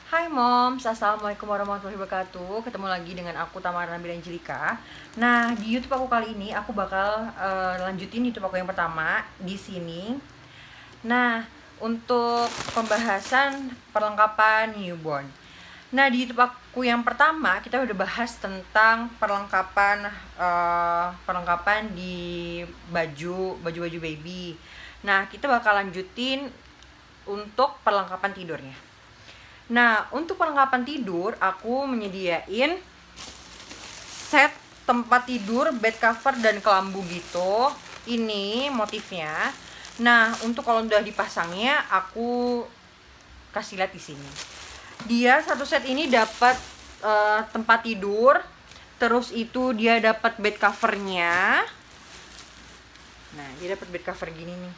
Hai Moms, Assalamualaikum warahmatullahi wabarakatuh. Ketemu lagi dengan aku Tamara Nabila Angelika. Nah, di YouTube aku kali ini aku bakal lanjutin YouTube aku yang pertama di sini. Nah, untuk pembahasan perlengkapan newborn. Nah, di YouTube aku yang pertama kita udah bahas tentang perlengkapan di baju baby. Nah, kita bakal lanjutin untuk perlengkapan tidurnya. Nah, untuk perlengkapan tidur, aku menyediain set tempat tidur, bed cover, dan kelambu gitu. Ini motifnya. Nah, untuk kalau udah dipasangnya, aku kasih lihat di sini. Dia satu set ini dapat tempat tidur, terus itu dia dapat bed covernya. Nah, dia dapat bed cover gini nih.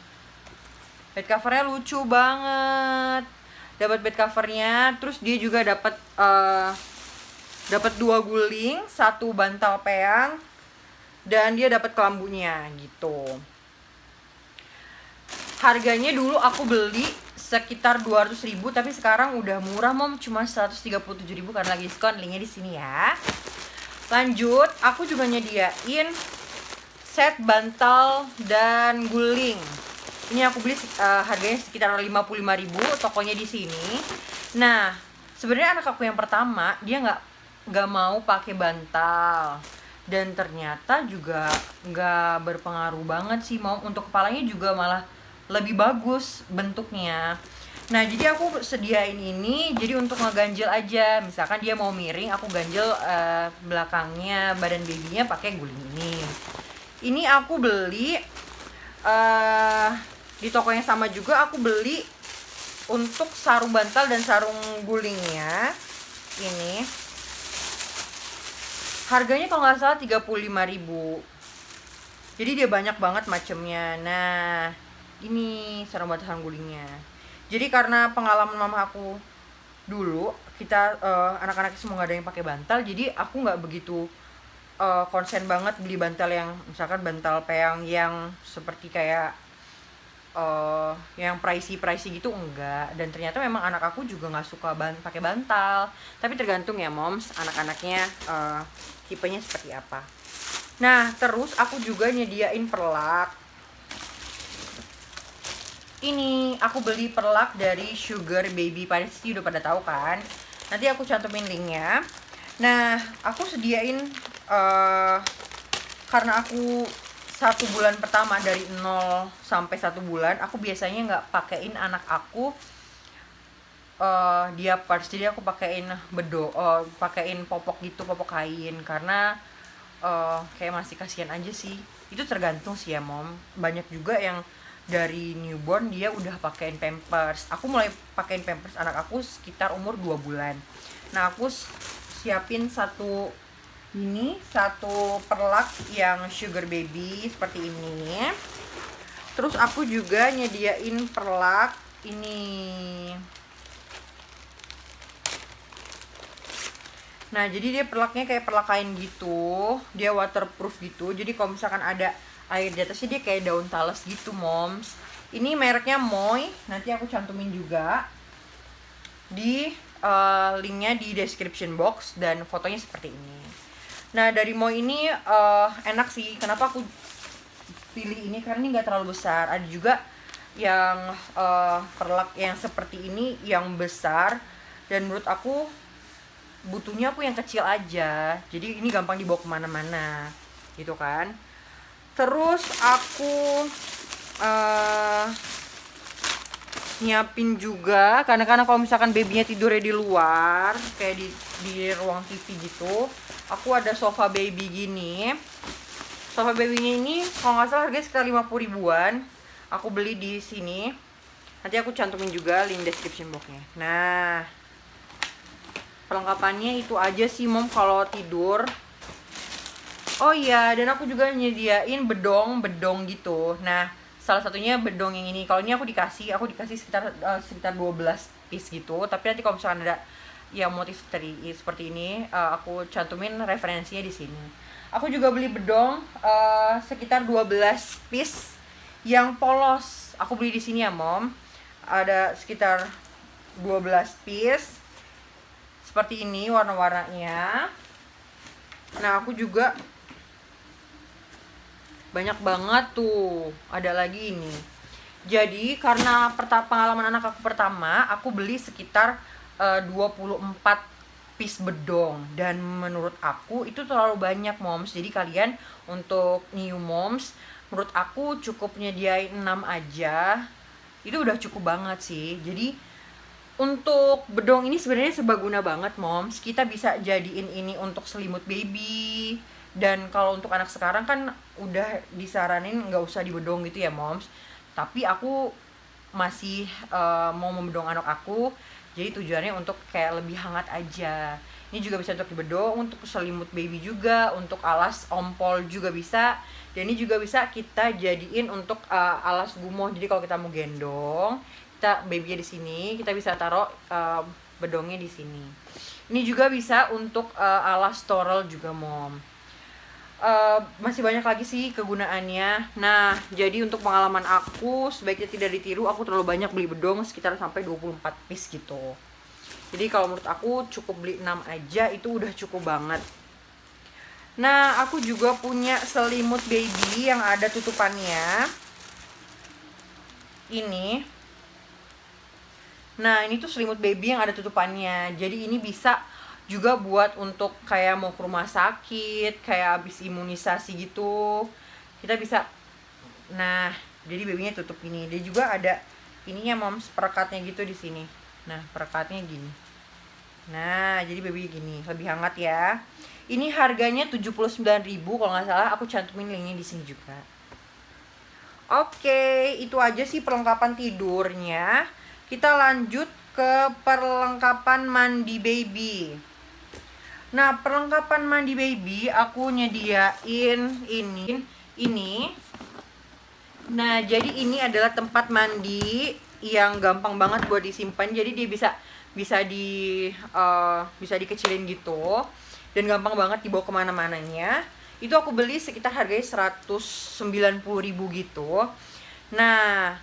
Bed covernya lucu banget. Dapat bed covernya, terus dia juga dapat 2 guling, 1 bantal peang, dan dia dapat kelambunya gitu. Harganya dulu aku beli sekitar 200.000, tapi sekarang udah murah Mom, cuma 137.000 karena lagi diskon. Linknya di sini ya. Lanjut, aku juga nyediain set bantal dan guling. Ini aku beli harganya sekitar 55.000, tokonya di sini. Nah, sebenarnya anak aku yang pertama dia nggak mau pakai bantal, dan ternyata juga nggak berpengaruh banget sih Mom. Untuk kepalanya juga malah lebih bagus bentuknya. Nah, jadi aku sediain ini jadi untuk ngeganjel aja. Misalkan dia mau miring, aku ganjel belakangnya badan babynya pakai guling ini. Ini aku beli di toko yang sama juga. Aku beli untuk sarung bantal dan sarung gulingnya. Ini harganya kalau nggak salah 35.000. Jadi dia banyak banget macamnya. Nah, ini sarung bantal sarung gulingnya. Jadi karena pengalaman mama aku dulu, kita anak-anak semua nggak ada yang pakai bantal, jadi aku nggak begitu konsen banget beli bantal yang misalkan bantal peang yang seperti kayak yang pricey gitu, enggak. Dan ternyata memang anak aku juga nggak suka pakai bantal, tapi tergantung ya Moms, anak-anaknya tipenya seperti apa. Nah, terus aku juga nyediain perlak. Ini aku beli perlak dari Sugar Baby, pasti udah pada tahu kan. Nanti aku cantumin linknya. Nah, aku sediain karena aku 1 bulan pertama dari 0 sampai 1 bulan, aku biasanya nggak pakein anak aku diapers. Jadi aku pakein pakein popok gitu, popok kain, karena kayak masih kasihan aja sih. Itu tergantung sih ya Mom. Banyak juga yang dari newborn dia udah pakein pampers. Aku mulai pakein pampers anak aku sekitar umur 2 bulan. Nah, aku siapin satu perlak yang Sugar Baby seperti ini. Terus aku juga nyediain perlak ini. Nah, jadi dia perlaknya kayak perlak kain gitu. Dia waterproof gitu. Jadi kalau misalkan ada air di atasnya, dia kayak daun talas gitu Moms. Ini mereknya Moi. Nanti aku cantumin juga di linknya di description box, dan fotonya seperti ini. Nah, dari Moi ini enak sih. Kenapa aku pilih ini? Karena ini nggak terlalu besar. Ada juga yang perlak yang seperti ini yang besar, dan menurut aku butuhnya aku yang kecil aja. Jadi ini gampang dibawa kemana-mana gitu kan. Terus aku nyiapin juga, karena kalau misalkan babynya tidurnya di luar kayak di ruang TV gitu, aku ada sofa baby gini. Sofa babynya ini kalau nggak salah harganya sekitar 50 ribuan. Aku beli di sini. Nanti aku cantumin juga link description boxnya. Nah, perlengkapannya itu aja sih Mom kalau tidur. Oh iya, dan aku juga nyediain bedong gitu. Nah, salah satunya bedong yang ini. Kalau ini aku dikasih sekitar 12 piece gitu. Tapi nanti kalau misalkan ada yang motif seperti ini, aku cantumin referensinya di sini. Aku juga beli bedong sekitar 12 piece yang polos. Aku beli di sini ya Mom. Ada sekitar 12 piece seperti ini warna-warnanya. Nah, aku juga banyak banget tuh, ada lagi ini. Jadi karena pengalaman anak aku pertama, aku beli sekitar 24 piece bedong, dan menurut aku itu terlalu banyak moms. Jadi kalian untuk new moms, menurut aku cukup nyediain 6 aja, itu udah cukup banget sih. Jadi untuk bedong ini sebenarnya serbaguna banget moms. Kita bisa jadiin ini untuk selimut baby, dan kalau untuk anak sekarang kan udah disaranin nggak usah dibedong gitu ya moms. Tapi aku masih mau membedong anak aku, jadi tujuannya untuk kayak lebih hangat aja. Ini juga bisa untuk dibedong, untuk selimut baby juga, untuk alas ompol juga bisa. Dan ini juga bisa kita jadiin untuk alas gumoh. Jadi kalau kita mau gendong, kita babynya di sini, kita bisa taruh bedongnya di sini. Ini juga bisa untuk alas toral juga mom. Masih banyak lagi sih kegunaannya. Nah, jadi untuk pengalaman aku sebaiknya tidak ditiru. Aku terlalu banyak beli bedong, sekitar sampai 24 piece gitu. Jadi kalau menurut aku cukup beli 6 aja, itu udah cukup banget. Nah, aku juga punya selimut baby yang ada tutupannya. Ini. Nah, ini tuh selimut baby yang ada tutupannya. Jadi ini bisa juga buat untuk kayak mau ke rumah sakit, kayak habis imunisasi gitu. Kita bisa. Nah, jadi babynya tutup ini. Dia juga ada ininya moms, perekatnya gitu di sini. Nah, perekatnya gini. Nah, jadi baby gini, lebih hangat ya. Ini harganya 79.000 kalau nggak salah. Aku cantumin linknya di sini juga. Oke, itu aja sih perlengkapan tidurnya. Kita lanjut ke perlengkapan mandi baby. Nah, perlengkapan mandi baby aku nyediain ini. Nah, jadi ini adalah tempat mandi yang gampang banget buat disimpan. Jadi dia bisa dikecilin gitu, dan gampang banget dibawa kemana-mananya. Itu aku beli sekitar harganya 190.000 gitu. Nah,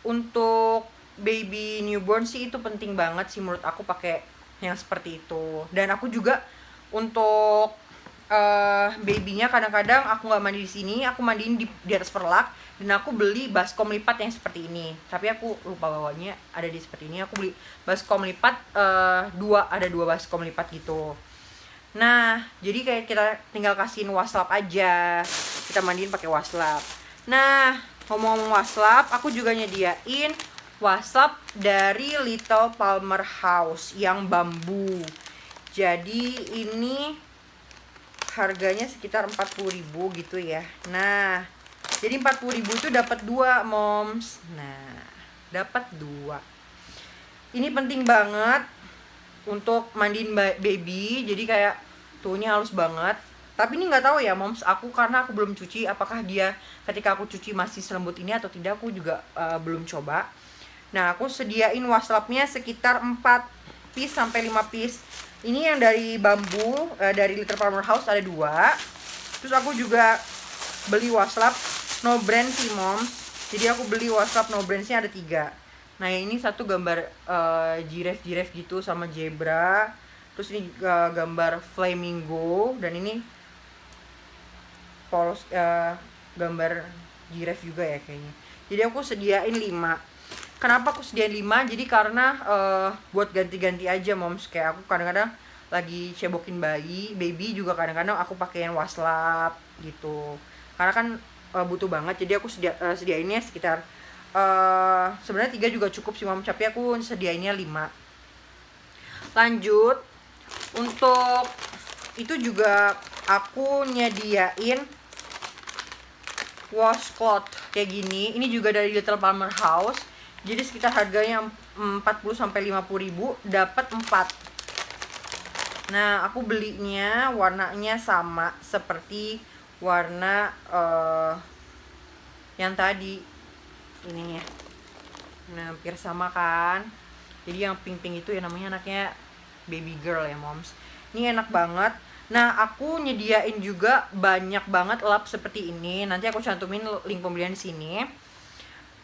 untuk baby newborn sih itu penting banget sih menurut aku pakai yang seperti itu. Dan aku juga untuk babynya kadang-kadang aku nggak mandi di sini, aku mandiin di atas perlak. Dan aku beli baskom lipat yang seperti ini, tapi aku lupa bawanya ada di seperti ini. Aku beli baskom lipat ada dua baskom lipat gitu. Nah, jadi kayak kita tinggal kasihin waslap aja, kita mandiin pakai waslap. Nah, ngomong-ngomong waslap, aku juga nyediain waslap dari Little Palmer House yang bambu. Jadi ini harganya sekitar 40.000 gitu ya. Nah, jadi 40.000 itu dapat 2 moms. Nah, dapat 2. Ini penting banget untuk mandiin baby. Jadi kayak tuhnya halus banget. Tapi ini nggak tahu ya moms, aku karena aku belum cuci, apakah dia ketika aku cuci masih selembut ini atau tidak, aku juga belum coba. Nah, aku sediain waslapnya sekitar 4 piece sampai 5 piece. Ini yang dari bambu, dari Little Palmer House ada 2. Terus aku juga beli waslap no brand sih moms. Jadi aku beli waslap no brandsnya ada 3. Nah, yang ini satu gambar giraffe gitu sama zebra. Terus ini gambar flamingo, dan ini polos gambar giraffe juga ya kayaknya. Jadi aku sediain 5. Kenapa aku sediain 5? Jadi karena buat ganti-ganti aja moms. Kayak aku kadang-kadang lagi cebokin baby juga kadang-kadang aku pakein waslap gitu. Karena kan butuh banget. Jadi aku sediainnya sekitar sebenarnya 3 juga cukup sih moms, tapi aku sediainnya 5. Lanjut, untuk itu juga aku nyediain washcloth kayak gini. Ini juga dari Little Palmer House. Jadi sekitar harganya 40 sampai 50.000 dapat 4. Nah, aku belinya warnanya sama seperti warna yang tadi. Ini ya. Nah, hampir sama kan. Jadi yang pink-pink itu ya namanya anaknya baby girl ya moms. Ini enak banget. Nah, aku nyediain juga banyak banget lap seperti ini. Nanti aku cantumin link pembelian di sini.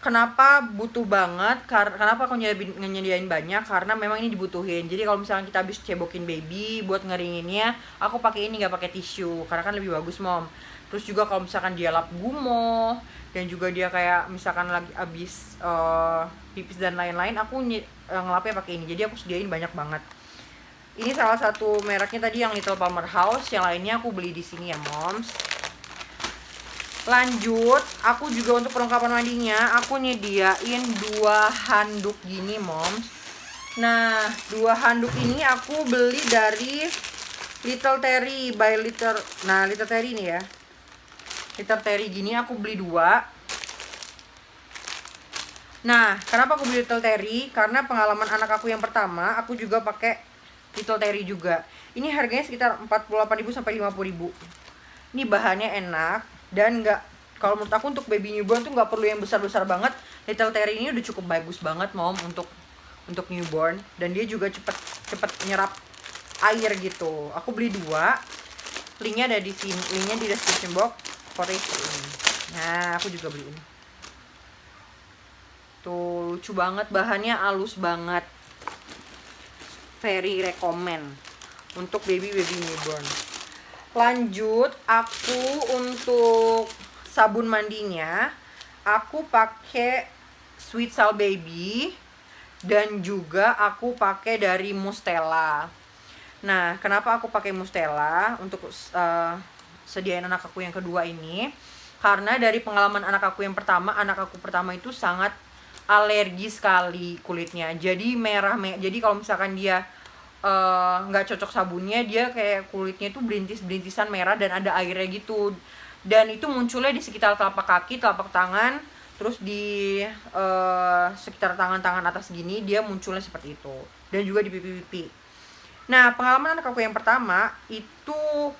kenapa butuh banget, kenapa aku nyediain banyak, karena memang ini dibutuhin. Jadi kalau misalnya kita habis cebokin baby buat ngeringinnya, aku pakai ini, nggak pakai tisu karena kan lebih bagus mom. Terus juga kalau misalkan dia lap gumoh dan juga dia kayak misalkan lagi habis pipis dan lain-lain, aku ngelapnya pakai ini. Jadi aku sediain banyak banget. Ini salah satu mereknya tadi yang Little Palmer House, yang lainnya aku beli di sini ya moms. Lanjut, aku juga untuk perlengkapan mandinya aku nyediain 2 handuk gini moms. Nah, 2 handuk ini aku beli dari Little Terry by Little. Nah, Little Terry ini ya, Little Terry gini aku beli 2. Nah, kenapa aku beli Little Terry? Karena pengalaman anak aku yang pertama, aku juga pakai Little Terry juga. Ini harganya sekitar 48.000 sampai 50.000. Ini bahannya enak dan kalau menurut aku untuk baby newborn tuh nggak perlu yang besar-besar banget. Little Terry ini udah cukup bagus banget mom untuk newborn, dan dia juga cepet nyerap air gitu. Aku beli 2. Linknya ada di sini, linknya di description box. Fotonya ini. Nah, aku juga beli ini. Tuh lucu banget, bahannya halus banget. Very recommend untuk baby newborn. Lanjut, aku untuk sabun mandinya aku pakai Sweet Salt Baby dan juga aku pakai dari Mustela. Nah, kenapa aku pakai Mustela untuk sediain anak aku yang kedua ini? Karena dari pengalaman anak aku pertama itu sangat alergi sekali kulitnya. Jadi merah. Jadi kalau misalkan dia nggak cocok sabunnya, dia kayak kulitnya itu berintisan merah dan ada airnya gitu. Dan itu munculnya di sekitar telapak kaki, telapak tangan, terus di sekitar tangan atas gini dia munculnya seperti itu. Dan juga di pipi-pipi. Nah, pengalaman anak aku yang pertama itu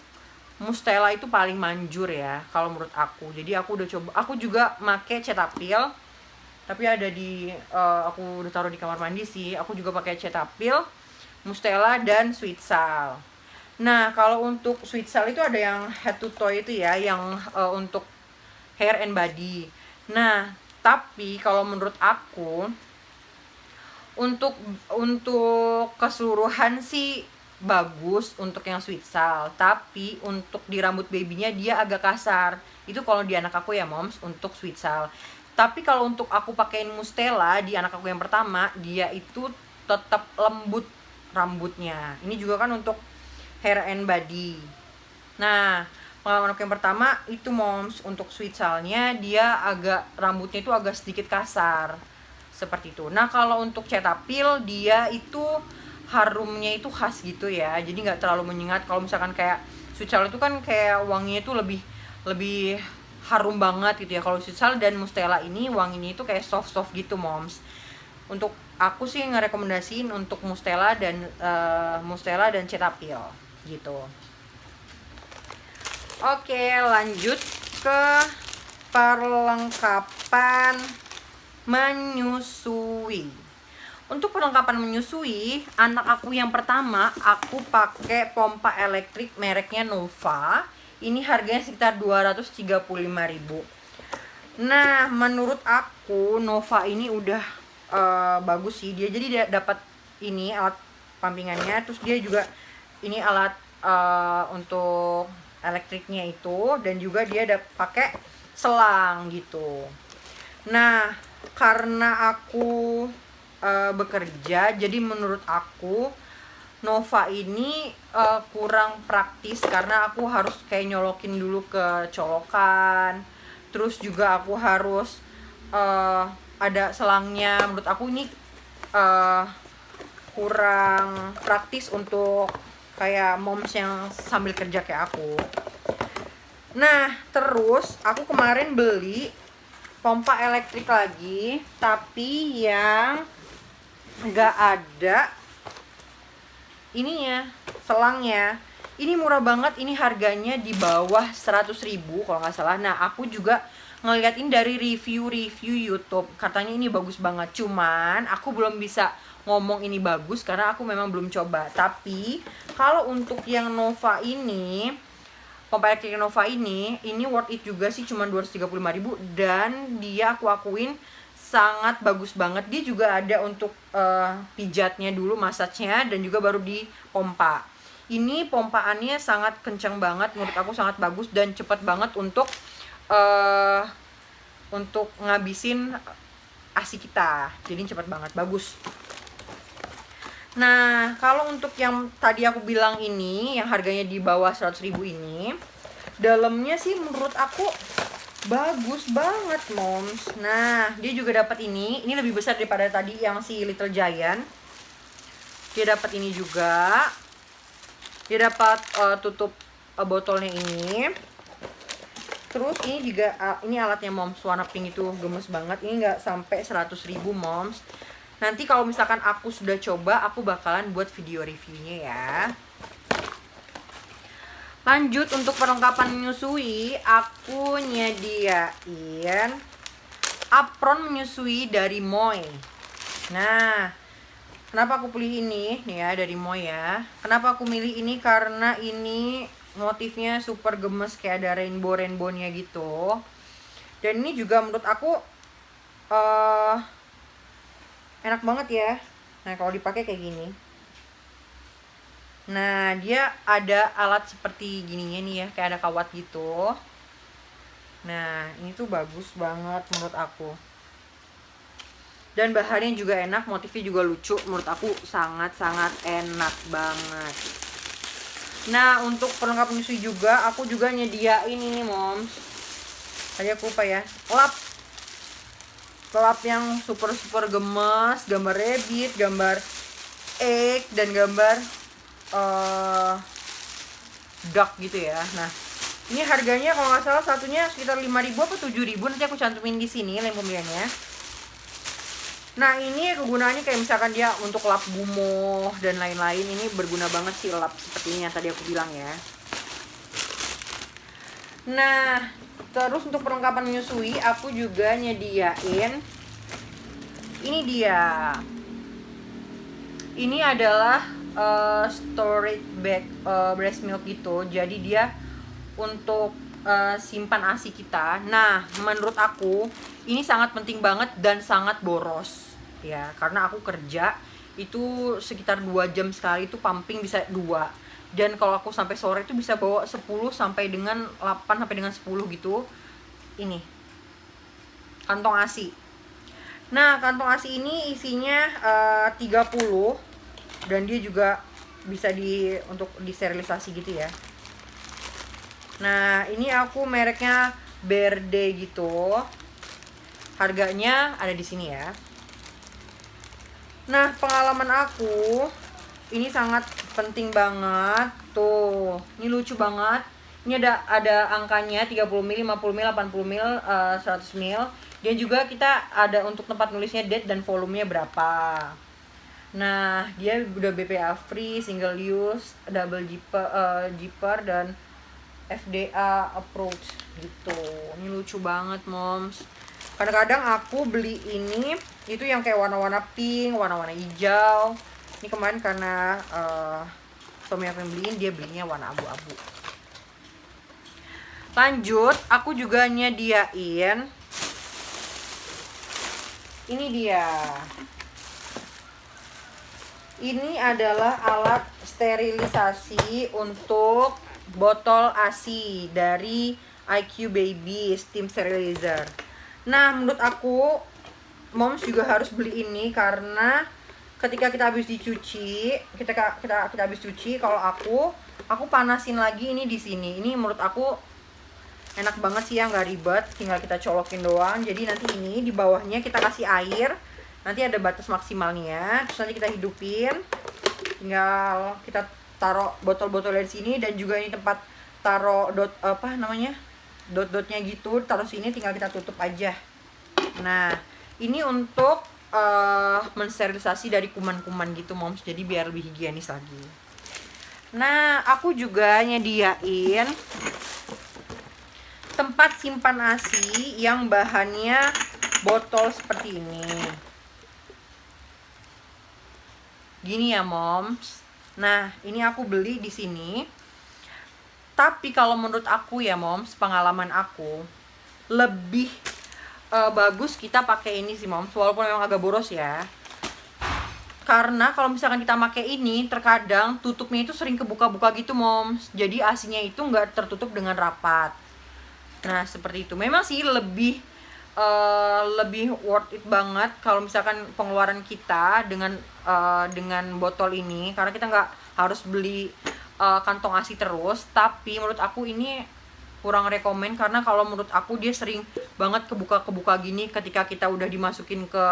Mustela itu paling manjur ya kalau menurut aku. Jadi aku udah coba, aku juga make Cetaphil. Tapi ada aku udah taruh di kamar mandi sih. Aku juga pakai Cetaphil, Mustela dan Sweet Salt. Nah, kalau untuk Sweet Salt itu ada yang head to toe itu ya, yang untuk hair and body. Nah, tapi kalau menurut aku untuk keseluruhan sih bagus untuk yang Sweet Salt, tapi untuk di rambut babynya dia agak kasar. Itu kalau di anak aku ya moms, untuk Sweet Salt. Tapi kalau untuk aku pakein Mustela di anak aku yang pertama, dia itu tetap lembut rambutnya. Ini juga kan untuk hair and body. Nah, pengalaman aku yang pertama itu moms, untuk Sweet Salt-nya dia rambutnya itu agak sedikit kasar. Seperti itu. Nah, kalau untuk Cetaphil dia itu harumnya itu khas gitu ya. Jadi nggak terlalu menyengat. Kalau misalkan kayak Sweet Salt itu kan kayak wanginya itu lebih harum banget gitu ya. Kalau Sweet Salt dan Mustela ini wanginya itu kayak soft gitu moms. Untuk aku sih ngerekomendasiin untuk Mustela dan Cetaphil gitu. Oke, lanjut ke perlengkapan menyusui. Untuk perlengkapan menyusui anak aku yang pertama, aku pakai pompa elektrik mereknya Nova. Ini harganya sekitar 235.000. Nah, menurut aku Nova ini udah bagus sih. Dia dapat ini alat pampingannya, terus dia juga ini alat untuk elektriknya itu, dan juga dia pakai selang gitu. Nah, karena aku bekerja, jadi menurut aku Nova ini kurang praktis karena aku harus kayak nyolokin dulu ke colokan. Terus juga aku harus ada selangnya. Menurut aku ini kurang praktis untuk kayak moms yang sambil kerja kayak aku. Nah, terus aku kemarin beli pompa elektrik lagi, tapi yang nggak ada ininya, selangnya. Ini murah banget, ini harganya di bawah 100.000 kalau nggak salah. Nah, aku juga ngeliat ini dari review YouTube, katanya ini bagus banget. Cuman aku belum bisa ngomong ini bagus karena aku memang belum coba. Tapi kalau untuk yang Nova ini, pompa elektrik Nova ini worth it juga sih, cuman 235.000, dan dia aku akuin sangat bagus banget. Dia juga ada untuk pijatnya dulu, massage-nya, dan juga baru di pompa. Ini pompaannya sangat kencang banget, menurut aku sangat bagus dan cepat banget untuk ngabisin ASI kita. Jadi cepat banget, bagus. Nah, kalau untuk yang tadi aku bilang ini, yang harganya di bawah 100.000 ini, dalamnya sih menurut aku bagus banget, moms. Nah, dia juga dapat ini lebih besar daripada tadi yang si Little Giant. Dia dapat ini juga. Dia dapat tutup botolnya ini. Terus ini juga ini alatnya, moms, warna pink itu gemes banget. Ini nggak sampai 100.000, moms. Nanti kalau misalkan aku sudah coba, aku bakalan buat video reviewnya ya. Lanjut, untuk perlengkapan menyusui, aku nyediain apron menyusui dari Moi. Nah, kenapa aku pilih ini nih ya, dari Moi ya. Kenapa aku milih ini? Karena ini motifnya super gemes, kayak ada rainbow-rainbownya gitu. Dan ini juga menurut aku enak banget ya. Nah, kalau dipakai kayak gini. Nah, dia ada alat seperti gininya nih ya, kayak ada kawat gitu. Nah, ini tuh bagus banget menurut aku. Dan bahannya juga enak, motifnya juga lucu. Menurut aku sangat-sangat enak banget. Nah, untuk perlengkapan menyusui juga, aku juga nyediain ini, moms. Tadi aku lupa ya, lap yang super gemes, gambar rabbit, gambar egg, dan gambar duck gitu ya. Nah, ini harganya kalau nggak salah satunya sekitar 5.000 apa 7.000. Nanti aku cantumin di sini link pembeliannya. Nah, ini kegunaannya kayak misalkan dia untuk lap gumoh dan lain-lain. Ini berguna banget sih lap seperti ini yang tadi aku bilang ya. Nah, terus untuk perlengkapan menyusui, aku juga nyediain ini dia. Ini adalah storage bag breast milk gitu. Jadi dia untuk simpan ASI kita. Nah, menurut aku ini sangat penting banget dan sangat boros ya, karena aku kerja itu sekitar 2 jam sekali itu pumping bisa 2. Dan kalau aku sampai sore itu bisa bawa 10 sampai dengan 8 sampai dengan 10 gitu. Ini kantong ASI. Nah, kantong ASI ini isinya 30, dan dia juga bisa untuk disterilisasi gitu ya. Nah, ini aku mereknya Berde gitu. Harganya ada di sini ya. Nah, pengalaman aku ini sangat penting banget. Tuh, ini lucu banget. Ini ada angkanya 30 ml, 50 ml, 80 ml, 100 ml. Dan juga kita ada untuk tempat nulisnya date dan volumenya berapa. Nah, dia udah BPA free, single use, double zipper dan FDA approach gitu. Ini lucu banget, moms. Kadang-kadang aku beli ini itu yang kayak warna-warna pink, warna-warna hijau. Ini kemarin karena suami aku yang beliin, dia belinya warna abu-abu. Lanjut, aku juga nyediain ini dia. Ini adalah alat sterilisasi untuk botol ASI dari IQ Baby Steam Sterilizer. Nah, menurut aku moms juga harus beli ini karena ketika kita habis dicuci, kita habis cuci, kalau aku panasin lagi ini di sini. Ini menurut aku enak banget sih ya, nggak ribet, tinggal kita colokin doang. Jadi nanti ini di bawahnya kita kasih air, nanti ada batas maksimalnya, terus nanti kita hidupin, tinggal kita taruh botol-botolnya di sini. Dan juga ini tempat taruh dot-dotnya gitu, taruh sini, tinggal kita tutup aja. Nah, ini untuk mensterilisasi dari kuman-kuman gitu, moms, jadi biar lebih higienis lagi. Nah, aku juga nyediain tempat simpan ASI yang bahannya botol seperti ini. Gini ya, moms. Nah, ini aku beli di sini. Tapi kalau menurut aku ya, moms, pengalaman aku lebih bagus kita pakai ini sih moms, walaupun memang agak boros ya. Karena kalau misalkan kita pakai ini, terkadang tutupnya itu sering kebuka-buka gitu moms, jadi asinya itu nggak tertutup dengan rapat. Nah seperti itu. Memang sih lebih worth it banget kalau misalkan pengeluaran kita dengan botol ini, karena kita nggak harus beli kantong ASI terus. Tapi menurut aku ini kurang rekomen, karena kalau menurut aku dia sering banget kebuka gini ketika kita udah dimasukin ke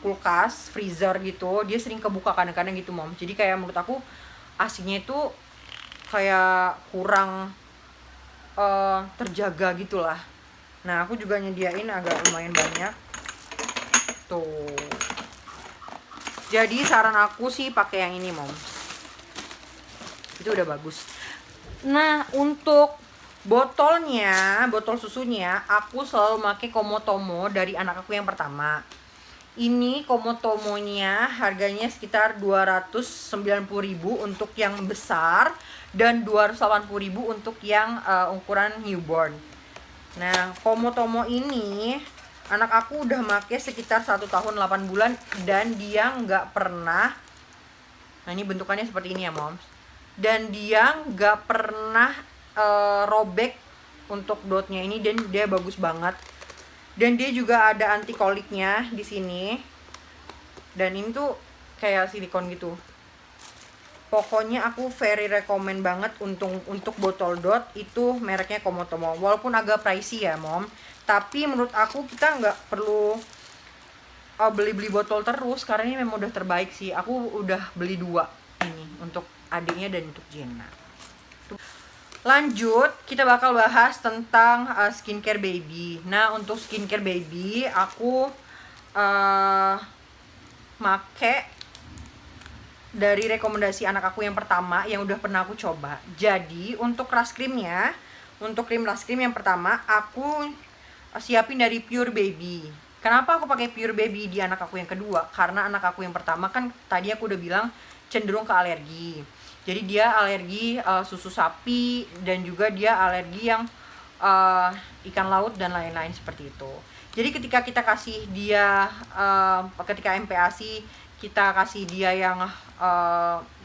kulkas, freezer gitu. Dia sering kebuka kadang-kadang gitu mom. Jadi kayak menurut aku ASINya itu kayak kurang terjaga gitulah. Nah aku juga nyediain agak lumayan banyak tuh. Jadi saran aku sih pakai yang ini moms, itu udah bagus. Nah untuk botolnya, botol susunya, aku selalu pakai Komotomo dari anak aku yang pertama. Ini Komotomonya harganya sekitar 290.000 untuk yang besar dan 280.000 untuk yang ukuran newborn. Nah Komotomo ini anak aku udah make sekitar 1 tahun 8 bulan dan dia nggak pernah, nah ini bentukannya seperti ini ya moms, dan dia nggak pernah robek untuk dotnya ini, dan dia bagus banget. Dan dia juga ada anti koliknya di sini, dan ini tuh kayak silikon gitu. Pokoknya aku very recommend banget untuk botol dot itu, mereknya Komotomo. Walaupun agak pricey ya mom, tapi menurut aku kita nggak perlu beli botol terus, karena ini memang udah terbaik sih. Aku udah beli 2 ini untuk adiknya dan untuk Jenna. Lanjut, kita bakal bahas tentang skincare baby. Nah untuk skincare baby aku make dari rekomendasi anak aku yang pertama yang udah pernah aku coba. Jadi untuk crush creamnya, untuk krim crush cream yang pertama aku siapin dari Pure Baby. Kenapa aku pakai Pure Baby di anak aku yang kedua? Karena anak aku yang pertama kan tadi aku udah bilang cenderung ke alergi. Jadi dia alergi susu sapi, dan juga dia alergi yang ikan laut dan lain-lain seperti itu. Jadi ketika kita kasih dia ketika MPASI kita kasih dia yang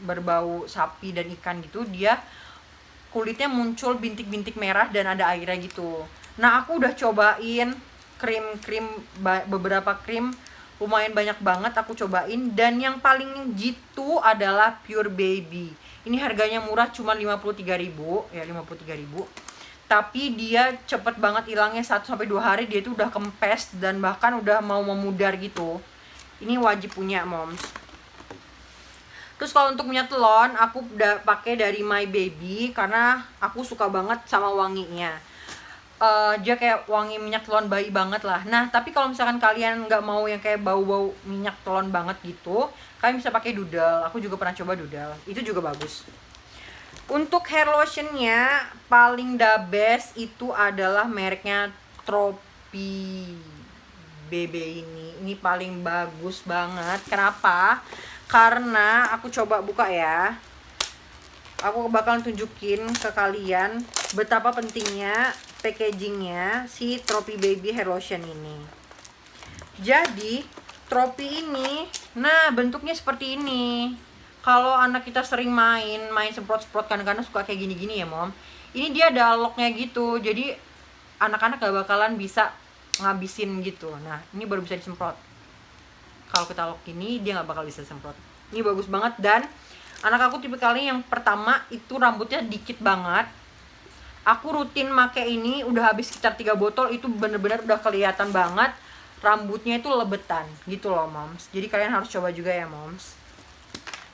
berbau sapi dan ikan gitu, dia kulitnya muncul bintik-bintik merah dan ada airnya gitu. Nah aku udah cobain krim beberapa krim, lumayan banyak banget aku cobain, dan yang paling jitu adalah Pure Baby. Ini harganya murah, cuma 53.000 ya, 53.000. Tapi dia cepet banget hilangnya, 1-2 hari dia itu udah kempes dan bahkan udah mau memudar gitu. Ini wajib punya moms. Terus kalau untuk minyak telon, aku udah pakai dari My Baby karena aku suka banget sama wanginya. Dia kayak wangi minyak telon bayi banget lah. Nah tapi kalau misalkan kalian nggak mau yang kayak bau-bau minyak telon banget gitu, kalian bisa pakai Doodle. Aku juga pernah coba Doodle, itu juga bagus. Untuk hair lotionnya paling the best itu adalah mereknya Tropi BB ini paling bagus banget. Kenapa? Karena aku coba buka ya. Aku bakalan tunjukin ke kalian betapa pentingnya packagingnya si Tropi Baby Hair Lotion ini. Jadi Tropi ini, nah bentuknya seperti ini. Kalau anak kita sering main semprot-semprot, kadang-kadang suka kayak gini-gini ya mom. Ini dia ada locknya gitu, jadi anak-anak gak bakalan bisa ngabisin gitu. Nah ini baru bisa disemprot. Kalau kita lock ini dia gak bakal bisa disemprot. Ini bagus banget, dan anak aku tipikalnya yang pertama itu rambutnya dikit banget. Aku rutin make ini udah habis sekitar 3 botol, itu bener-bener udah kelihatan banget rambutnya itu lebetan gitu loh moms. Jadi kalian harus coba juga ya moms.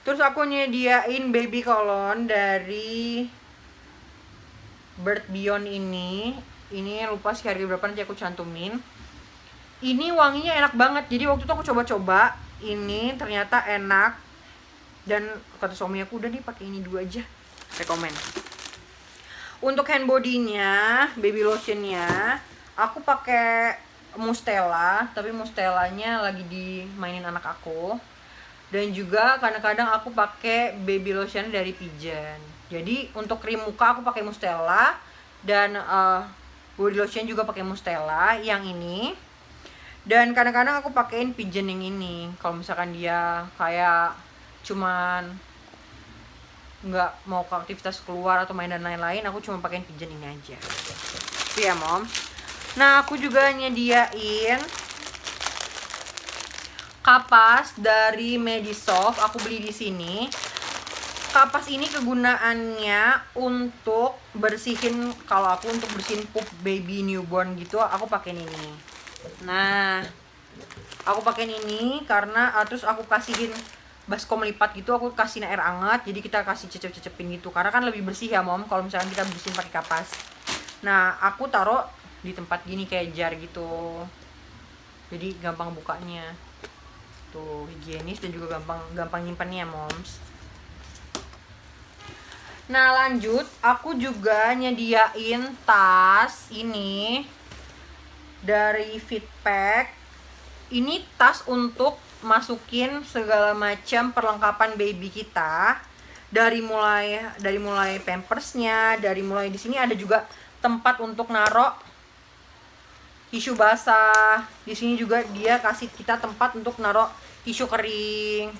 Terus aku nyediain baby cologne dari Bird Beyond ini. Ini lupa sih harga berapa, nanti aku cantumin. Ini wanginya enak banget. Jadi waktu itu aku coba-coba ini, ternyata enak. Dan kata suami aku, udah nih pakai ini 2 aja. Rekomen. Untuk hand body-nya, baby lotion-nya, aku pakai Mustela, tapi Mustelanya lagi dimainin anak aku. Dan juga kadang-kadang aku pakai baby lotion dari Pigeon. Jadi untuk krim muka aku pakai Mustela, dan Body lotion juga pakai Mustela yang ini. Dan kadang-kadang aku pakein Pigeon yang ini. Kalau misalkan dia kayak cuman nggak mau ke aktivitas keluar atau main dan lain-lain, aku cuma pakein Pigeon ini aja. Itu ya, Moms. Nah, aku juga nyediain kapas dari Medisoft. Aku beli di sini. Kapas ini kegunaannya untuk bersihin, kalau aku untuk bersihin pup baby newborn gitu, aku pakein ini. Nah, aku pakein ini karena terus aku kasihin baskom lipat gitu, aku kasihin air hangat, jadi kita kasih cecep-cecepin gitu karena kan lebih bersih ya, Mom, kalau misalkan kita bersihin pakai kapas. Nah, aku taruh di tempat gini kayak jar gitu, jadi gampang bukanya tuh, higienis dan juga gampang nyimpannya, Moms. Nah, lanjut aku juga nyediain tas ini dari Fitpack. Ini tas untuk masukin segala macam perlengkapan baby kita, dari mulai pampersnya, dari mulai di sini ada juga tempat untuk naruh tisu basah. Di sini juga dia kasih kita tempat untuk naruh tisu kering.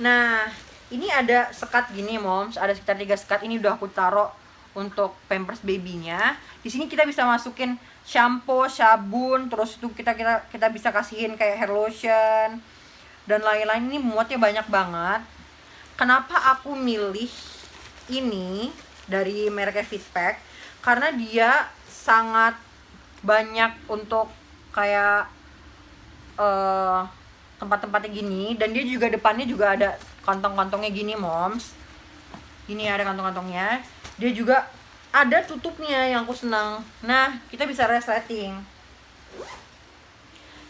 Nah, ini ada sekat gini, Moms, ada sekitar 3 sekat. Ini udah aku taruh untuk pampers babynya. Di sini kita bisa masukin shampoo, sabun, terus itu kita bisa kasihin kayak hair lotion dan lain-lain. Ini muatnya banyak banget. Kenapa aku milih ini dari mereknya Fitpack? Karena dia sangat banyak untuk kayak tempat-tempatnya gini, dan dia juga depannya juga ada kantong-kantongnya gini, Moms. Ini ada kantong-kantongnya. Dia juga ada tutupnya yang aku senang. Nah, kita bisa resleting.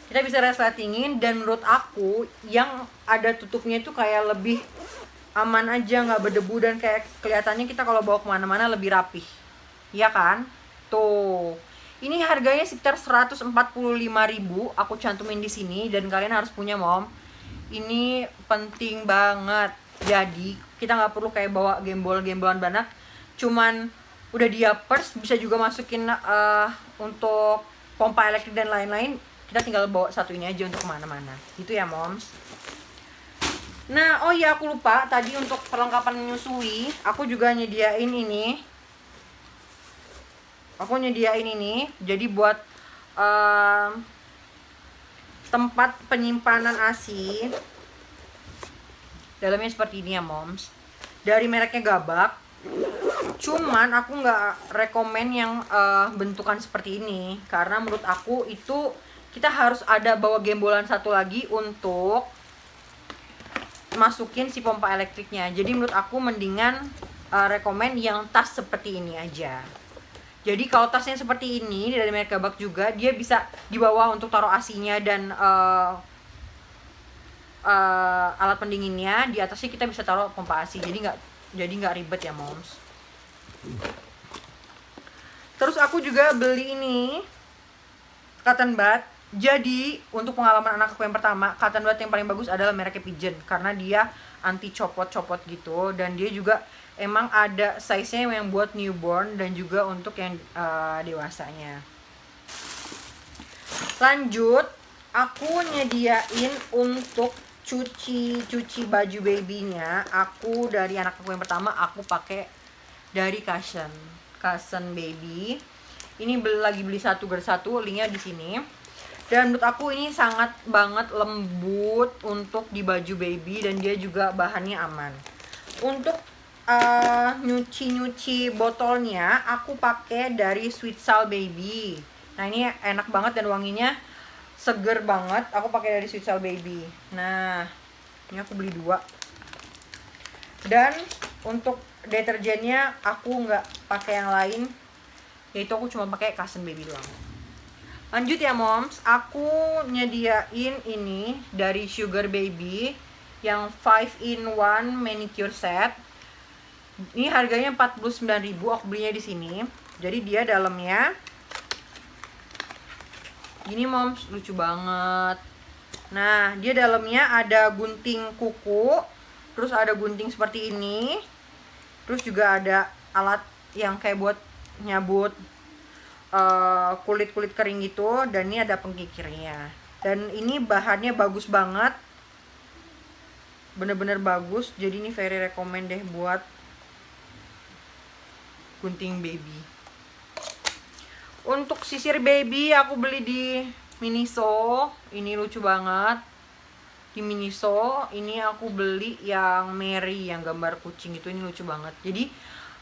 Kita bisa resletingin, dan menurut aku yang ada tutupnya itu kayak lebih aman aja, nggak berdebu, dan kayak kelihatannya kita kalau bawa kemana-mana lebih rapih. Iya kan? Tuh. Ini harganya sekitar 145.000. Aku cantumin di sini dan kalian harus punya, Mom. Ini penting banget. Jadi kita nggak perlu kayak bawa gembol-gembolan banyak. Cuman udah diapers, bisa juga masukin untuk pompa elektrik dan lain-lain. Kita tinggal bawa satu ini aja untuk kemana-mana. Gitu ya, Moms. Nah, oh iya, aku lupa tadi untuk perlengkapan menyusui, aku juga nyediain ini. Jadi buat tempat penyimpanan ASI. Dalamnya seperti ini ya, Moms. Dari mereknya Gabak. Cuman aku nggak rekomen yang bentukan seperti ini, karena menurut aku itu kita harus ada bawa gembolan satu lagi untuk masukin si pompa elektriknya. Jadi menurut aku mendingan rekomen yang tas seperti ini aja. Jadi kalau tasnya seperti ini dari merek Gabak juga, dia bisa dibawa untuk taruh asinya dan alat pendinginnya. Di atasnya kita bisa taruh pompa asi. Jadi nggak ribet ya, Moms. Terus aku juga beli ini cotton bud. Jadi untuk pengalaman anak aku yang pertama, cotton bud yang paling bagus adalah mereknya Pigeon, karena dia anti copot-copot gitu, dan dia juga emang ada size-nya yang buat newborn dan juga untuk yang dewasanya. Lanjut, aku nyediain untuk cuci baju babynya. Aku dari anak aku yang pertama, aku pakai dari Cushion Baby. Ini lagi beli 1 × 1, linknya di sini. Dan menurut aku ini sangat banget lembut untuk di baju baby, dan dia juga bahannya aman. Untuk nyuci botolnya aku pakai dari Sweet Salt Baby. Nah, ini enak banget dan wanginya seger banget. Aku pakai dari Sweet Salt Baby. Nah, ini aku beli 2. Dan untuk deterjennya aku nggak pakai yang lain, yaitu aku cuma pakai Cushion Baby doang. Lanjut ya, Moms, aku nyediain ini dari Sugar Baby yang 5-in-1 manicure set. Ini harganya 49.000, aku belinya di sini. Jadi dia dalamnya gini, Moms, lucu banget. Nah, dia dalamnya ada gunting kuku, terus ada gunting seperti ini. Terus juga ada alat yang kayak buat nyabut kulit-kulit kering gitu, dan ini ada pengkikirnya. Dan ini bahannya bagus banget, bener-bener bagus. Jadi ini very recommend deh buat gunting baby. Untuk sisir baby aku beli di Miniso. Ini lucu banget. Di Miniso ini aku beli yang Mary yang gambar kucing itu, ini lucu banget. Jadi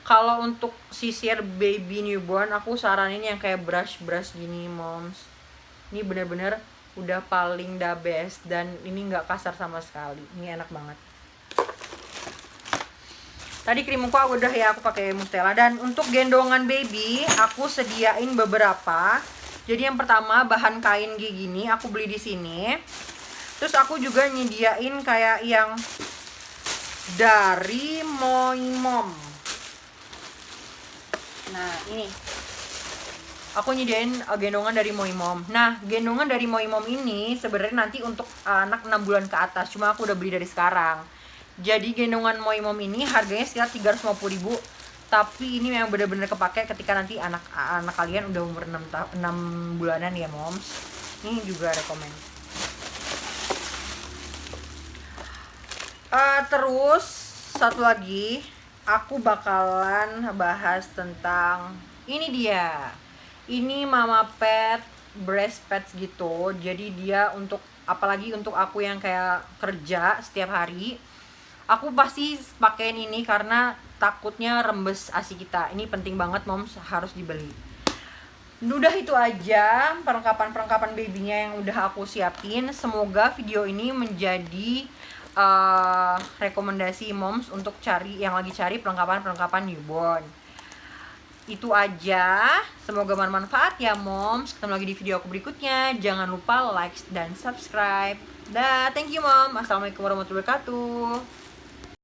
kalau untuk sisir baby newborn aku saranin yang kayak brush gini moms. Ini bener-bener udah paling the best, dan ini nggak kasar sama sekali. Ini enak banget. Tadi krim muka udah ya, aku pakai Mustela. Dan untuk gendongan baby aku sediain beberapa. Jadi yang pertama bahan kain gini aku beli di sini. Terus aku juga nyediain kayak yang dari Moi Mom. Nah ini aku nyediain gendongan dari Moi Mom. Nah gendongan dari Moi Mom ini sebenarnya nanti untuk anak 6 bulan ke atas, cuma aku udah beli dari sekarang. Jadi gendongan Moi Mom ini harganya sekitar 350.000. Tapi ini yang bener-bener kepake ketika nanti anak kalian udah umur 6 bulanan ya moms. Ini juga rekomend. Terus satu lagi aku bakalan bahas tentang ini dia. Ini Mama Pet breast pads gitu. Jadi dia untuk, apalagi untuk aku yang kayak kerja setiap hari, aku pasti pakein ini karena takutnya rembes ASI kita. Ini penting banget moms, harus dibeli. Udah itu aja perlengkapan babynya yang udah aku siapin. Semoga video ini menjadi rekomendasi moms untuk yang lagi cari perlengkapan newborn. Itu aja, semoga bermanfaat ya moms. Ketemu lagi di video aku berikutnya. Jangan lupa like dan subscribe. Dah, thank you mom. Assalamualaikum warahmatullahi wabarakatuh.